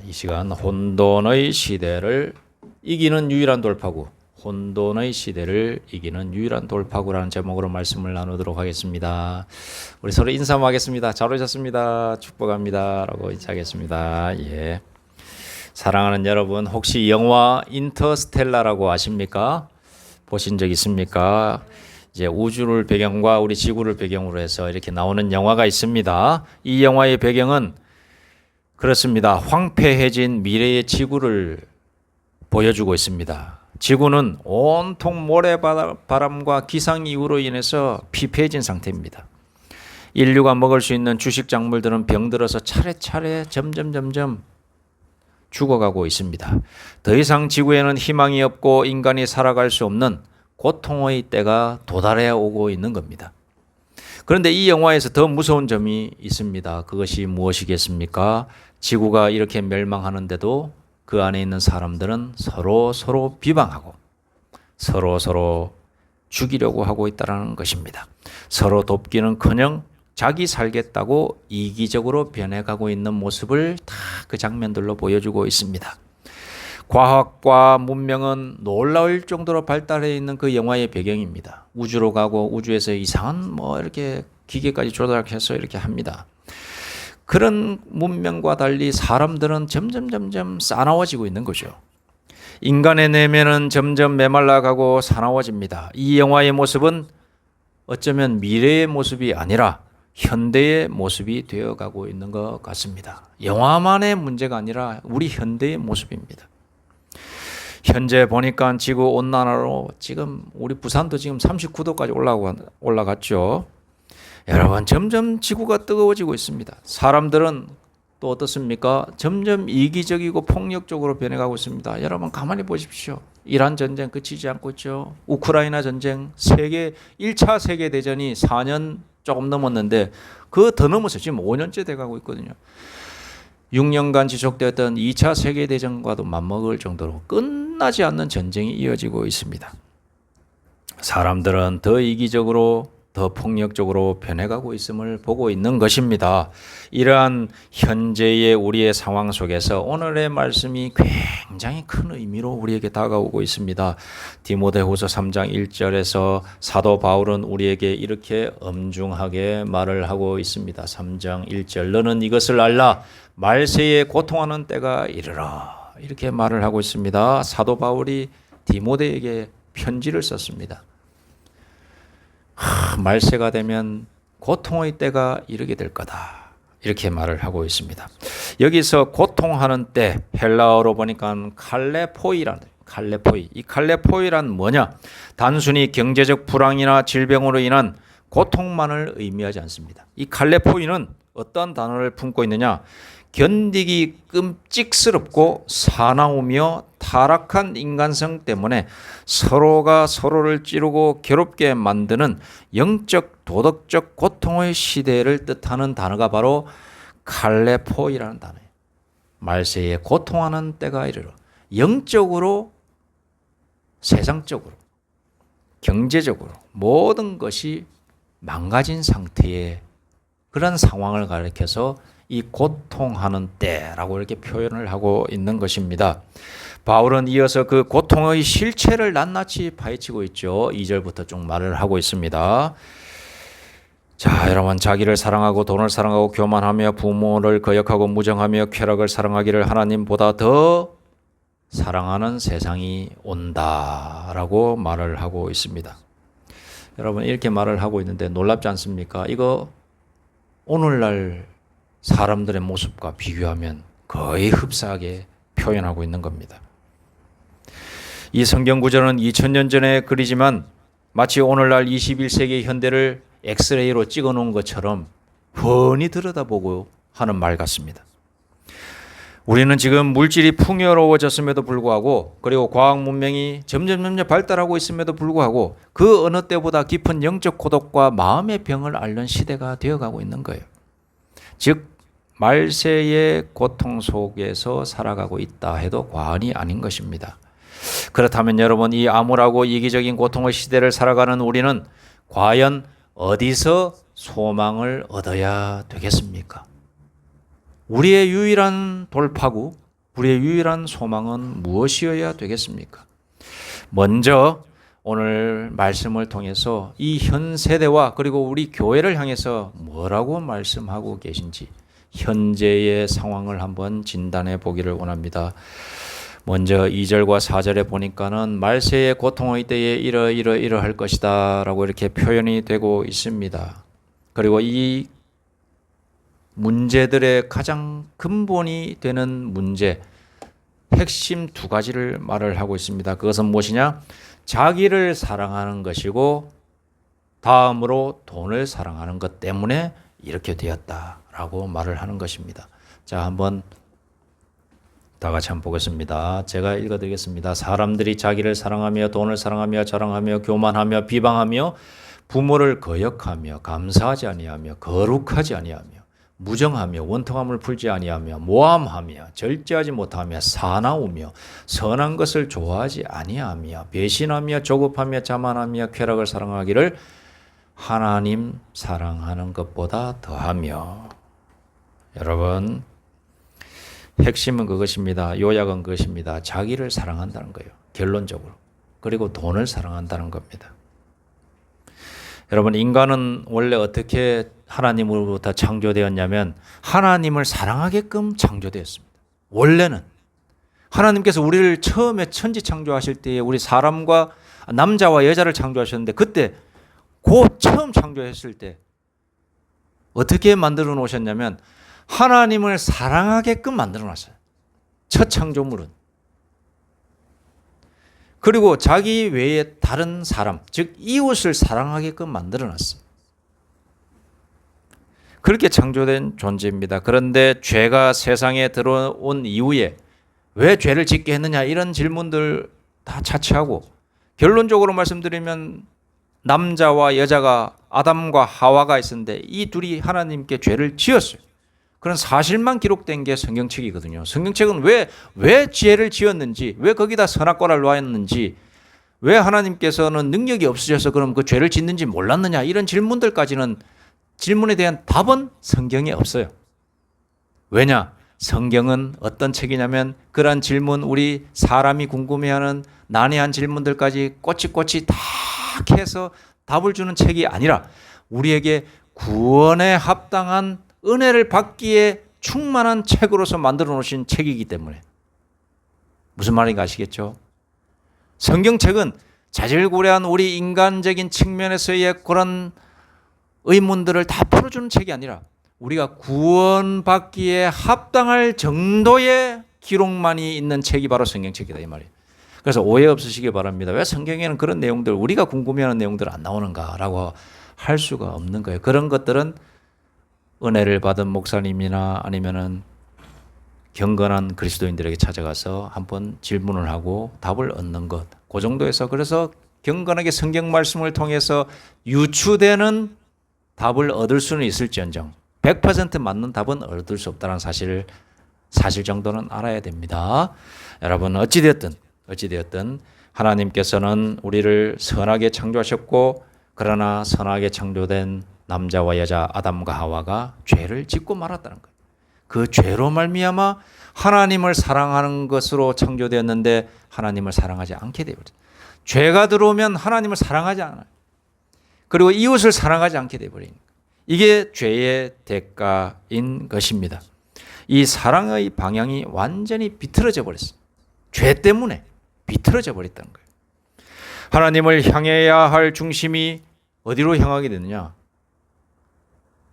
이 시간 혼돈의 시대를 이기는 유일한 돌파구, 혼돈의 시대를 이기는 유일한 돌파구라는 제목으로 말씀을 나누도록 하겠습니다. 우리 서로 인사 한번 하겠습니다. 잘 오셨습니다. 축복합니다. 라고 인사하겠습니다. 예. 사랑하는 여러분, 혹시 영화 인터스텔라라고 아십니까? 보신 적 있습니까? 이제 우주를 배경과 우리 지구를 배경으로 해서 이렇게 나오는 영화가 있습니다. 이 영화의 배경은 그렇습니다. 황폐해진 미래의 지구를 보여주고 있습니다. 지구는 온통 모래바람과 기상이후로 인해서 피폐해진 상태입니다. 인류가 먹을 수 있는 주식 작물들은 병들어서 차례차례 점점 죽어가고 있습니다. 더 이상 지구에는 희망이 없고 인간이 살아갈 수 없는 고통의 때가 도달해 오고 있는 겁니다. 그런데 이 영화에서 더 무서운 점이 있습니다. 그것이 무엇이겠습니까? 지구가 이렇게 멸망하는데도 그 안에 있는 사람들은 서로 비방하고 서로 죽이려고 하고 있다는 것입니다. 서로 돕기는커녕 자기 살겠다고 이기적으로 변해가고 있는 모습을 다 그 장면들로 보여주고 있습니다. 과학과 문명은 놀라울 정도로 발달해 있는 그 영화의 배경입니다. 우주로 가고 우주에서 이상한 이렇게 기계까지 조작해서 이렇게 합니다. 그런 문명과 달리 사람들은 점점 사나워지고 있는 거죠. 인간의 내면은 점점 메말라가고 사나워집니다. 이 영화의 모습은 어쩌면 미래의 모습이 아니라 현대의 모습이 되어가고 있는 것 같습니다. 영화만의 문제가 아니라 우리 현대의 모습입니다. 현재 보니까 지구 온난화로 지금 우리 부산도 지금 39도까지 올라갔죠. 여러분, 점점 지구가 뜨거워지고 있습니다. 사람들은 또 어떻습니까? 점점 이기적이고 폭력적으로 변해가고 있습니다. 여러분, 가만히 보십시오. 이란 전쟁 그치지 않고 있죠. 우크라이나 전쟁, 1차 세계대전이 4년 조금 넘었는데 그 더 넘어서 지금 5년째 돼가고 있거든요. 6년간 지속되었던 2차 세계대전과도 맞먹을 정도로 끝나지 않는 전쟁이 이어지고 있습니다. 사람들은 더 이기적으로 더 폭력적으로 변해가고 있음을 보고 있는 것입니다. 이러한 현재의 우리의 상황 속에서 오늘의 말씀이 굉장히 큰 의미로 우리에게 다가오고 있습니다. 디모데후서 3장 1절에서 사도 바울은 우리에게 이렇게 엄중하게 말을 하고 있습니다. 3장 1절, 너는 이것을 알라, 말세에 고통하는 때가 이르라, 이렇게 말을 하고 있습니다. 사도 바울이 디모데에게 편지를 썼습니다. 말세가 되면 고통의 때가 이르게 될 거다, 이렇게 말을 하고 있습니다. 여기서 고통하는 때, 헬라어로 보니까 이 칼레포이란 뭐냐? 단순히 경제적 불황이나 질병으로 인한 고통만을 의미하지 않습니다. 이 칼레포이는 어떤 단어를 품고 있느냐? 견디기 끔찍스럽고 사나우며 타락한 인간성 때문에 서로가 서로를 찌르고 괴롭게 만드는 영적 도덕적 고통의 시대를 뜻하는 단어가 바로 칼레포이라는 단어예요. 말세에 고통하는 때가 이르러, 영적으로, 세상적으로, 경제적으로 모든 것이 망가진 상태의 그런 상황을 가리켜서 이 고통하는 때라고 이렇게 표현을 하고 있는 것입니다. 바울은 이어서 그 고통의 실체를 낱낱이 파헤치고 있죠. 2절부터 쭉 말을 하고 있습니다. 자, 여러분, 자기를 사랑하고 돈을 사랑하고 교만하며 부모를 거역하고 무정하며 쾌락을 사랑하기를 하나님보다 더 사랑하는 세상이 온다라고 말을 하고 있습니다. 여러분, 이렇게 말을 하고 있는데 놀랍지 않습니까? 이거 오늘날 사람들의 모습과 비교하면 거의 흡사하게 표현하고 있는 겁니다. 이 성경 구절은 2000년 전에 글이지만 마치 오늘날 21세기 현대를 엑스레이로 찍어놓은 것처럼 훤히 들여다보고 하는 말 같습니다. 우리는 지금 물질이 풍요로워졌음에도 불구하고, 그리고 과학 문명이 점점 발달하고 있음에도 불구하고 그 어느 때보다 깊은 영적 고독과 마음의 병을 앓는 시대가 되어가고 있는 거예요. 즉 말세의 고통 속에서 살아가고 있다 해도 과언이 아닌 것입니다. 그렇다면 여러분, 이 암울하고 이기적인 고통의 시대를 살아가는 우리는 과연 어디서 소망을 얻어야 되겠습니까? 우리의 유일한 돌파구, 우리의 유일한 소망은 무엇이어야 되겠습니까? 먼저 오늘 말씀을 통해서 이 현 세대와 그리고 우리 교회를 향해서 뭐라고 말씀하고 계신지 현재의 상황을 한번 진단해 보기를 원합니다. 먼저 2절과 4절에 보니까는 말세의 고통의 때에 이러할 것이다 라고 이렇게 표현이 되고 있습니다. 그리고 이 문제들의 가장 근본이 되는 문제, 핵심 두 가지를 말을 하고 있습니다. 그것은 무엇이냐? 자기를 사랑하는 것이고 다음으로 돈을 사랑하는 것 때문에 이렇게 되었다라고 말을 하는 것입니다. 자, 한번 다 같이 한번 보겠습니다. 제가 읽어드리겠습니다. 사람들이 자기를 사랑하며 돈을 사랑하며 자랑하며 교만하며 비방하며 부모를 거역하며 감사하지 아니하며 거룩하지 아니하며 무정하며 원통함을 풀지 아니하며 모함하며 절제하지 못하며 사나우며 선한 것을 좋아하지 아니하며 배신하며 조급하며 자만하며 쾌락을 사랑하기를 하나님 사랑하는 것보다 더하며. 여러분, 핵심은 그것입니다. 요약은 그것입니다. 자기를 사랑한다는 거예요. 결론적으로. 그리고 돈을 사랑한다는 겁니다. 여러분, 인간은 원래 어떻게 하나님으로부터 창조되었냐면 하나님을 사랑하게끔 창조되었습니다. 원래는 하나님께서 우리를 처음에 천지 창조하실 때에 우리 사람과 남자와 여자를 창조하셨는데 그때 그 처음 창조했을 때 어떻게 만들어 놓으셨냐면 하나님을 사랑하게끔 만들어 놨어요. 첫 창조물은. 그리고 자기 외에 다른 사람, 즉 이웃을 사랑하게끔 만들어 놨어요. 그렇게 창조된 존재입니다. 그런데 죄가 세상에 들어온 이후에 왜 죄를 짓게 했느냐 이런 질문들 다 차치하고 결론적으로 말씀드리면 남자와 여자가 아담과 하와가 있었는데 이 둘이 하나님께 죄를 지었어요. 그런 사실만 기록된 게 성경책이거든요. 성경책은 왜 죄를 지었는지, 왜 거기다 선악과를 놓았는지, 왜 하나님께서는 능력이 없으셔서 그럼 그 죄를 짓는지 몰랐느냐 이런 질문들까지는 질문에 대한 답은 성경에 없어요. 왜냐? 성경은 어떤 책이냐면 그러한 질문, 우리 사람이 궁금해하는 난해한 질문들까지 꼬치꼬치 다 해서 답을 주는 책이 아니라 우리에게 구원에 합당한 은혜를 받기에 충만한 책으로서 만들어 놓으신 책이기 때문에. 무슨 말인가 아시겠죠? 성경책은 자질구레한 우리 인간적인 측면에서의 그런 의문들을 다 풀어주는 책이 아니라 우리가 구원받기에 합당할 정도의 기록만이 있는 책이 바로 성경책이다 이 말이에요. 그래서 오해 없으시기 바랍니다. 왜 성경에는 그런 내용들, 우리가 궁금해하는 내용들 안 나오는가라고 할 수가 없는 거예요. 그런 것들은 은혜를 받은 목사님이나 아니면은 경건한 그리스도인들에게 찾아가서 한번 질문을 하고 답을 얻는 것. 그 정도에서 그래서 경건하게 성경 말씀을 통해서 유추되는 답을 얻을 수는 있을지언정 100% 맞는 답은 얻을 수 없다는 사실 정도는 알아야 됩니다. 여러분 어찌되었든 하나님께서는 우리를 선하게 창조하셨고 그러나 선하게 창조된 남자와 여자 아담과 하와가 죄를 짓고 말았다는 거예요. 그 죄로 말미암아 하나님을 사랑하는 것으로 창조되었는데 하나님을 사랑하지 않게 되어버렸어요. 죄가 들어오면 하나님을 사랑하지 않아요. 그리고 이웃을 사랑하지 않게 되어버리는 거예요. 이게 죄의 대가인 것입니다. 이 사랑의 방향이 완전히 비틀어져 버렸어요. 죄 때문에 비틀어져 버렸다는 거예요. 하나님을 향해야 할 중심이 어디로 향하게 되느냐?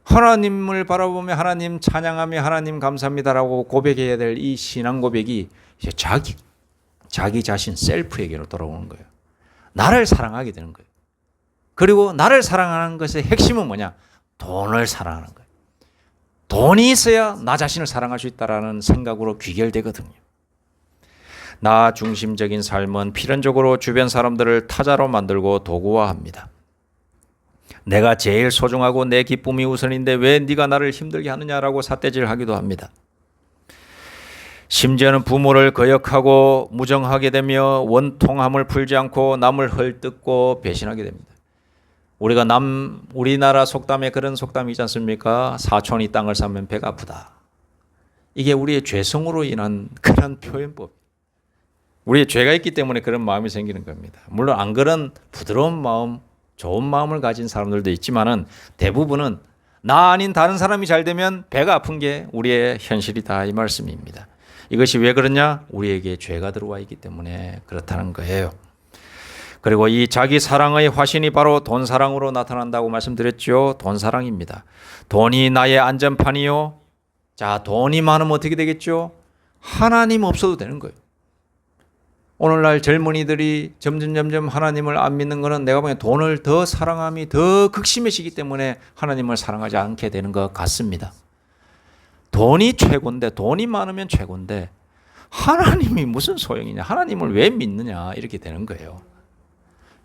하나님을 바라보며 하나님 찬양하며 하나님 감사합니다라고 고백해야 될 이 신앙 고백이 이제 자기 자신 셀프에게로 돌아오는 거예요. 나를 사랑하게 되는 거예요. 그리고 나를 사랑하는 것의 핵심은 뭐냐? 돈을 사랑하는 거예요. 돈이 있어야 나 자신을 사랑할 수 있다라는 생각으로 귀결되거든요. 나 중심적인 삶은 필연적으로 주변 사람들을 타자로 만들고 도구화합니다. 내가 제일 소중하고 내 기쁨이 우선인데 왜 네가 나를 힘들게 하느냐라고 삿대질하기도 합니다. 심지어는 부모를 거역하고 무정하게 되며 원통함을 풀지 않고 남을 헐뜯고 배신하게 됩니다. 우리나라 속담에 그런 속담이 있지 않습니까? 사촌이 땅을 사면 배가 아프다. 이게 우리의 죄성으로 인한 그런 표현법. 우리의 죄가 있기 때문에 그런 마음이 생기는 겁니다. 물론 안 그런 부드러운 마음, 좋은 마음을 가진 사람들도 있지만은 대부분은 나 아닌 다른 사람이 잘 되면 배가 아픈 게 우리의 현실이다 이 말씀입니다. 이것이 왜 그러냐? 우리에게 죄가 들어와 있기 때문에 그렇다는 거예요. 그리고 이 자기 사랑의 화신이 바로 돈 사랑으로 나타난다고 말씀드렸죠. 돈 사랑입니다. 돈이 나의 안전판이요. 자, 돈이 많으면 어떻게 되겠죠? 하나님 없어도 되는 거예요. 오늘날 젊은이들이 점점 하나님을 안 믿는 것은 내가 보기엔 돈을 더 사랑함이 더 극심해지기 때문에 하나님을 사랑하지 않게 되는 것 같습니다. 돈이 최고인데, 돈이 많으면 최고인데 하나님이 무슨 소용이냐, 하나님을 왜 믿느냐 이렇게 되는 거예요.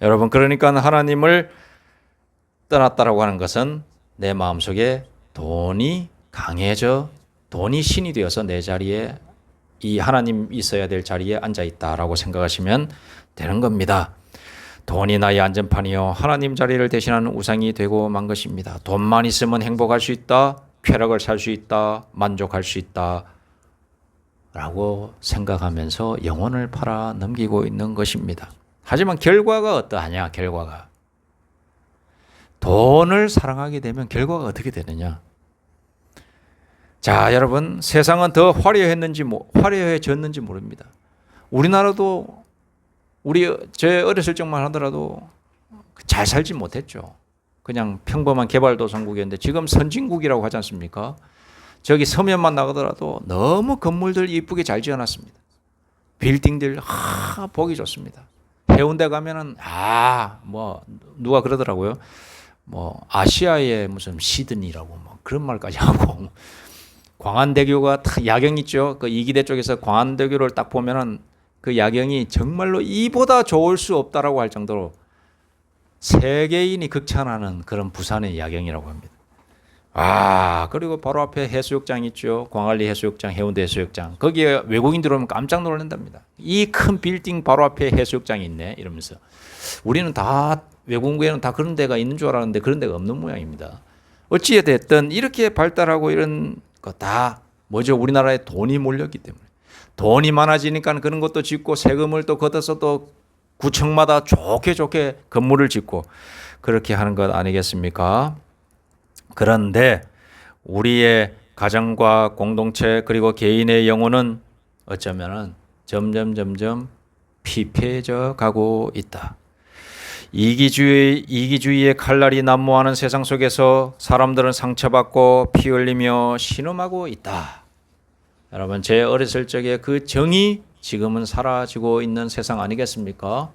여러분, 그러니까 하나님을 떠났다라고 하는 것은 내 마음속에 돈이 강해져 돈이 신이 되어서 내 자리에 이 하나님 있어야 될 자리에 앉아 있다라고 생각하시면 되는 겁니다. 돈이 나의 안전판이요 하나님 자리를 대신하는 우상이 되고 만 것입니다. 돈만 있으면 행복할 수 있다, 쾌락을 살 수 있다, 만족할 수 있다 라고 생각하면서 영혼을 팔아 넘기고 있는 것입니다. 하지만 결과가 어떠하냐? 결과가 돈을 사랑하게 되면 결과가 어떻게 되느냐? 자, 여러분, 세상은 더 화려해졌는지 모릅니다. 우리나라도 제 어렸을 적만 하더라도 잘 살지 못했죠. 그냥 평범한 개발도상국이었는데 지금 선진국이라고 하지 않습니까? 저기 서면만 나가더라도 너무 건물들 이쁘게 잘 지어놨습니다. 빌딩들 보기 좋습니다. 해운대 가면은 누가 그러더라고요. 아시아의 무슨 시드니라고 그런 말까지 하고. 광안대교가 야경 있죠. 그 이기대 쪽에서 광안대교를 딱 보면은 그 야경이 정말로 이보다 좋을 수 없다라고 할 정도로 세계인이 극찬하는 그런 부산의 야경이라고 합니다. 그리고 바로 앞에 해수욕장 있죠. 광안리 해수욕장, 해운대 해수욕장. 거기에 외국인 들어오면 깜짝 놀란답니다. 이 큰 빌딩 바로 앞에 해수욕장이 있네 이러면서. 우리는 다 외국에는 다 그런 데가 있는 줄 알았는데 그런 데가 없는 모양입니다. 어찌됐든 이렇게 발달하고 이런 거 다 뭐죠? 우리나라에 돈이 몰렸기 때문에. 돈이 많아지니까 그런 것도 짓고 세금을 또 걷어서 또 구청마다 좋게 건물을 짓고 그렇게 하는 것 아니겠습니까? 그런데 우리의 가정과 공동체 그리고 개인의 영혼은 어쩌면은 점점 피폐해져 가고 있다. 이기주의의 칼날이 난무하는 세상 속에서 사람들은 상처받고 피 흘리며 신음하고 있다. 여러분, 제 어렸을 적에 그 정이 지금은 사라지고 있는 세상 아니겠습니까?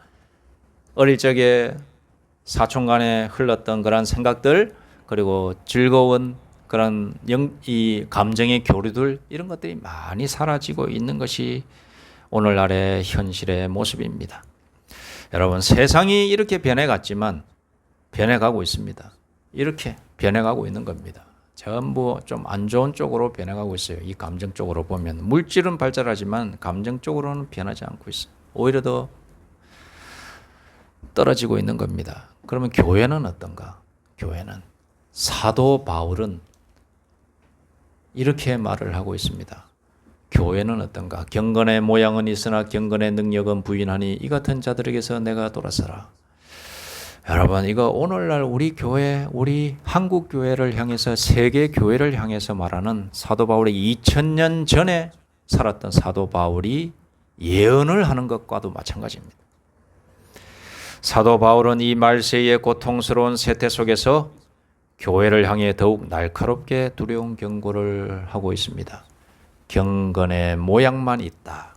어릴 적에 사촌 간에 흘렀던 그런 생각들 그리고 즐거운 그런 이 감정의 교류들 이런 것들이 많이 사라지고 있는 것이 오늘날의 현실의 모습입니다. 여러분, 세상이 이렇게 변해갔지만 변해가고 있습니다. 이렇게 변해가고 있는 겁니다. 전부 좀 안 좋은 쪽으로 변해가고 있어요. 이 감정 쪽으로 보면 물질은 발달하지만 감정 쪽으로는 변하지 않고 있어요. 오히려 더 떨어지고 있는 겁니다. 그러면 교회는 어떤가? 교회는 사도 바울은 이렇게 말을 하고 있습니다. 교회는 어떤가? 경건의 모양은 있으나 경건의 능력은 부인하니 이 같은 자들에게서 내가 돌아서라. 여러분, 이거 오늘날 우리 교회, 우리 한국 교회를 향해서 세계 교회를 향해서 말하는 사도 바울이 2000년 전에 살았던 사도 바울이 예언을 하는 것과도 마찬가지입니다. 사도 바울은 이 말세의 고통스러운 세태 속에서 교회를 향해 더욱 날카롭게 두려운 경고를 하고 있습니다. 경건의 모양만 있다.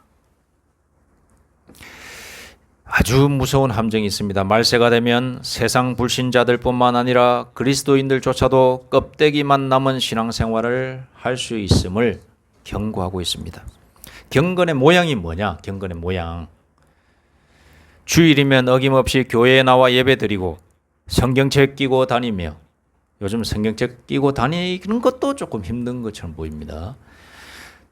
아주 무서운 함정이 있습니다. 말세가 되면 세상 불신자들뿐만 아니라 그리스도인들조차도 껍데기만 남은 신앙생활을 할 수 있음을 경고하고 있습니다. 경건의 모양이 뭐냐? 경건의 모양. 주일이면 어김없이 교회에 나와 예배드리고 성경책 끼고 다니며, 요즘 성경책 끼고 다니는 것도 조금 힘든 것처럼 보입니다.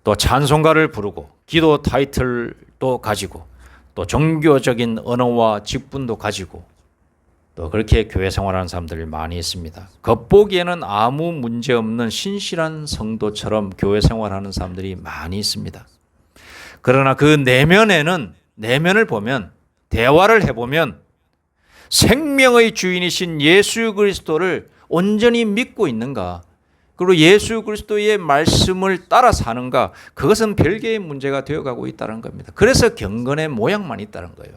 또 찬송가를 부르고 기도 타이틀도 가지고 또 종교적인 언어와 직분도 가지고 또 그렇게 교회 생활하는 사람들이 많이 있습니다. 겉보기에는 아무 문제 없는 신실한 성도처럼 교회 생활하는 사람들이 많이 있습니다. 그러나 그 내면을 보면, 대화를 해보면 생명의 주인이신 예수 그리스도를 온전히 믿고 있는가, 그리고 예수 그리스도의 말씀을 따라 사는가, 그것은 별개의 문제가 되어가고 있다는 겁니다. 그래서 경건의 모양만 있다는 거예요.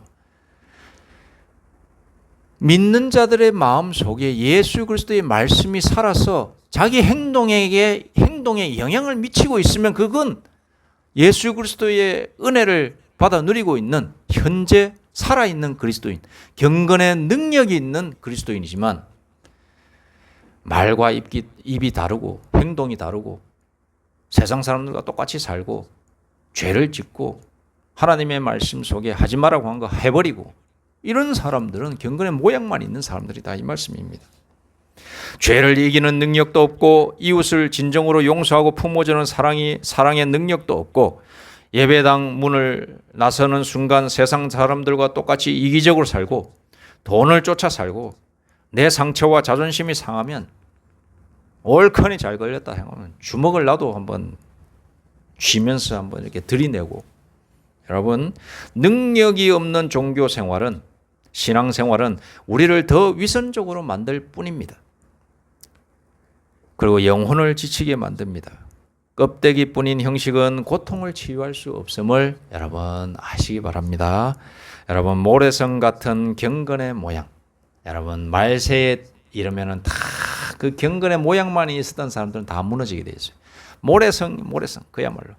믿는 자들의 마음 속에 예수 그리스도의 말씀이 살아서 자기 행동에 영향을 미치고 있으면 그건 예수 그리스도의 은혜를 받아 누리고 있는 현재 살아있는 그리스도인, 경건의 능력이 있는 그리스도인이지만 말과 입이 다르고 행동이 다르고 세상 사람들과 똑같이 살고 죄를 짓고 하나님의 말씀 속에 하지 말라고 한 거 해버리고, 이런 사람들은 경건의 모양만 있는 사람들이다, 이 말씀입니다. 죄를 이기는 능력도 없고 이웃을 진정으로 용서하고 품어주는 사랑의 능력도 없고, 예배당 문을 나서는 순간 세상 사람들과 똑같이 이기적으로 살고 돈을 쫓아 살고, 내 상처와 자존심이 상하면 올컨이 잘 걸렸다 하면 주먹을 놔도 한번 쥐면서 한번 이렇게 들이내고, 여러분, 능력이 없는 종교 생활은, 신앙생활은 우리를 더 위선적으로 만들 뿐입니다. 그리고 영혼을 지치게 만듭니다. 껍데기뿐인 형식은 고통을 치유할 수 없음을 여러분 아시기 바랍니다. 여러분, 모래성 같은 경건의 모양, 여러분 말세에 이르면은 다 그 경건의 모양만 있었던 사람들은 다 무너지게 되어 있어요. 모래성 그야말로.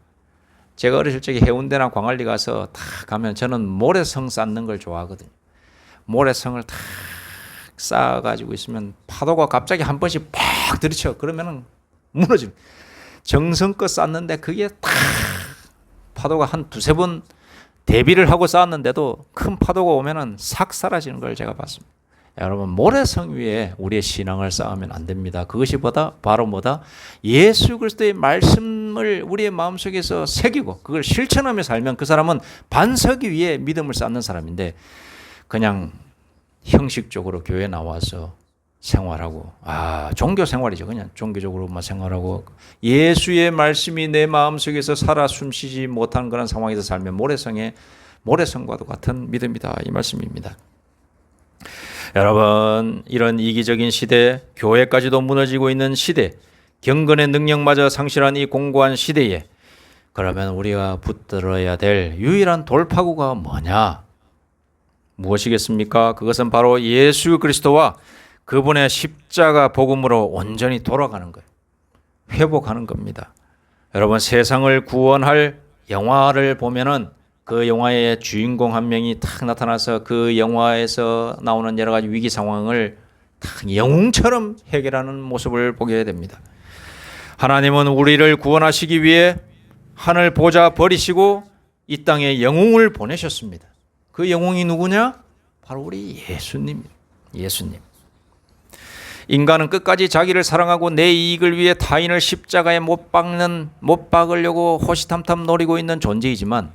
제가 어렸을 적에 해운대나 광안리 가서 다 가면 저는 모래성 쌓는 걸 좋아하거든요. 모래성을 다 쌓아가지고 있으면 파도가 갑자기 한 번씩 팍 들이쳐. 그러면은 무너집니다. 정성껏 쌓는데 그게 탁 파도가 한 두세 번 대비를 하고 쌓았는데도 큰 파도가 오면은 싹 사라지는 걸 제가 봤습니다. 여러분, 모래성 위에 우리의 신앙을 쌓으면 안 됩니다. 그것이 바로 예수 그리스도의 말씀을 우리의 마음속에서 새기고 그걸 실천하며 살면 그 사람은 반석 위에 믿음을 쌓는 사람인데, 그냥 형식적으로 교회 나와서 생활하고, 종교 생활이죠. 그냥 종교적으로만 생활하고 예수의 말씀이 내 마음속에서 살아 숨쉬지 못한 그런 상황에서 살면 모래성과도 같은 믿음이다, 이 말씀입니다. 여러분, 이런 이기적인 시대, 교회까지도 무너지고 있는 시대, 경건의 능력마저 상실한 이 공고한 시대에 그러면 우리가 붙들어야 될 유일한 돌파구가 뭐냐? 무엇이겠습니까? 그것은 바로 예수 그리스도와 그분의 십자가 복음으로 온전히 돌아가는 거예요. 회복하는 겁니다. 여러분, 세상을 구원할 영화를 보면은 그 영화의 주인공 한 명이 탁 나타나서 그 영화에서 나오는 여러 가지 위기 상황을 탁 영웅처럼 해결하는 모습을 보게 됩니다. 하나님은 우리를 구원하시기 위해 하늘 보좌 버리시고 이 땅에 영웅을 보내셨습니다. 그 영웅이 누구냐? 바로 우리 예수님. 인간은 끝까지 자기를 사랑하고 내 이익을 위해 타인을 십자가에 못 박으려고 호시탐탐 노리고 있는 존재이지만,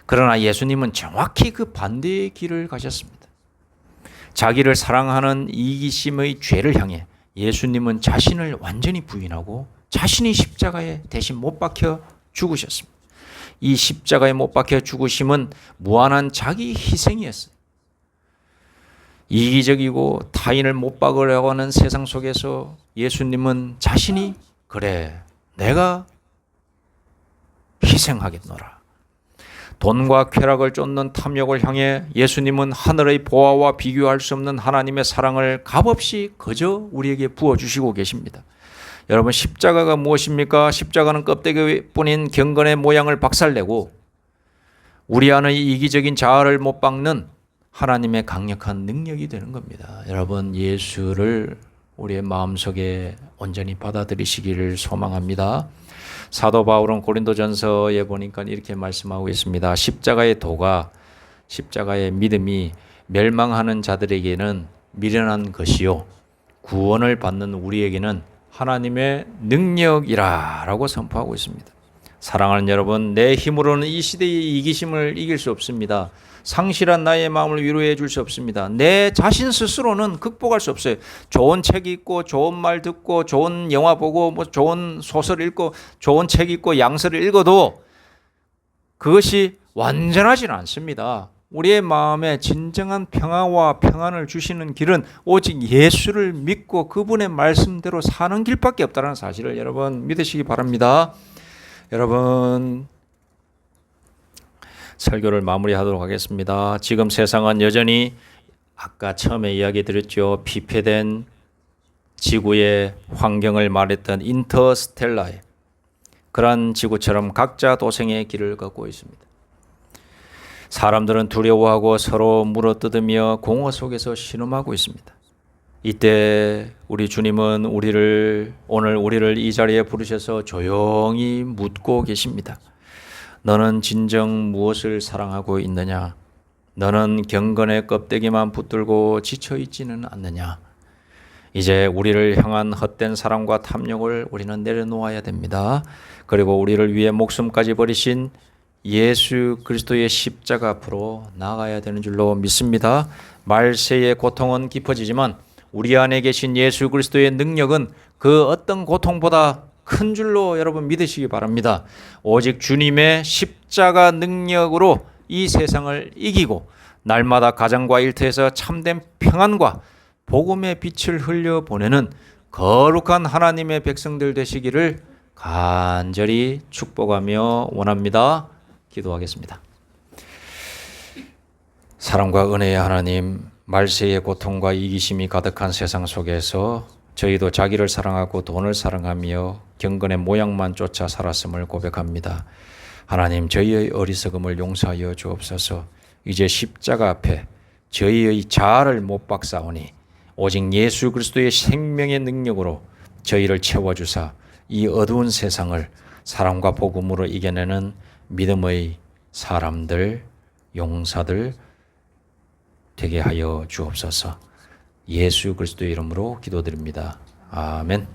그러나 예수님은 정확히 그 반대의 길을 가셨습니다. 자기를 사랑하는 이기심의 죄를 향해 예수님은 자신을 완전히 부인하고 자신이 십자가에 대신 못 박혀 죽으셨습니다. 이 십자가에 못 박혀 죽으심은 무한한 자기 희생이었어요. 이기적이고 타인을 못 박으려고 하는 세상 속에서 예수님은 자신이, 그래, 내가 희생하겠노라. 돈과 쾌락을 쫓는 탐욕을 향해 예수님은 하늘의 보화와 비교할 수 없는 하나님의 사랑을 값없이 그저 우리에게 부어주시고 계십니다. 여러분, 십자가가 무엇입니까? 십자가는 껍데기뿐인 경건의 모양을 박살내고 우리 안의 이기적인 자아를 못 박는 하나님의 강력한 능력이 되는 겁니다. 여러분, 예수를 우리의 마음속에 온전히 받아들이시기를 소망합니다. 사도 바울은 고린도전서에 보니까 이렇게 말씀하고 있습니다. 십자가의 도가, 십자가의 믿음이 멸망하는 자들에게는 미련한 것이요 구원을 받는 우리에게는 하나님의 능력이라 라고 선포하고 있습니다. 사랑하는 여러분, 내 힘으로는 이 시대의 이기심을 이길 수 없습니다. 상실한 나의 마음을 위로해 줄 수 없습니다. 내 자신 스스로는 극복할 수 없어요. 좋은 책 읽고 좋은 말 듣고 좋은 영화 보고 뭐 좋은 소설 읽고 좋은 책 읽고 양서를 읽어도 그것이 완전하지는 않습니다. 우리의 마음에 진정한 평화와 평안을 주시는 길은 오직 예수를 믿고 그분의 말씀대로 사는 길밖에 없다는 사실을 여러분 믿으시기 바랍니다. 여러분, 설교를 마무리하도록 하겠습니다. 지금 세상은 여전히 아까 처음에 이야기 드렸죠. 피폐된 지구의 환경을 말했던 인터스텔라의 그러한 지구처럼 각자 도생의 길을 걷고 있습니다. 사람들은 두려워하고 서로 물어뜯으며 공허 속에서 신음하고 있습니다. 이때 우리 주님은 오늘 우리를 이 자리에 부르셔서 조용히 묻고 계십니다. 너는 진정 무엇을 사랑하고 있느냐? 너는 경건의 껍데기만 붙들고 지쳐 있지는 않느냐? 이제 우리를 향한 헛된 사랑과 탐욕을 우리는 내려놓아야 됩니다. 그리고 우리를 위해 목숨까지 버리신 예수 그리스도의 십자가 앞으로 나아가야 되는 줄로 믿습니다. 말세의 고통은 깊어지지만 우리 안에 계신 예수 그리스도의 능력은 그 어떤 고통보다 큰 줄로 여러분 믿으시기 바랍니다. 오직 주님의 십자가 능력으로 이 세상을 이기고 날마다 가정과 일터에서 참된 평안과 복음의 빛을 흘려보내는 거룩한 하나님의 백성들 되시기를 간절히 축복하며 원합니다. 기도하겠습니다. 사랑과 은혜의 하나님, 말세의 고통과 이기심이 가득한 세상 속에서 저희도 자기를 사랑하고 돈을 사랑하며 경건의 모양만 쫓아 살았음을 고백합니다. 하나님, 저희의 어리석음을 용서하여 주옵소서. 이제 십자가 앞에 저희의 자아를 못 박사오니 오직 예수 그리스도의 생명의 능력으로 저희를 채워주사 이 어두운 세상을 사랑과 복음으로 이겨내는 믿음의 사람들, 용사들 되게 하여 주옵소서. 예수 그리스도의 이름으로 기도드립니다. 아멘.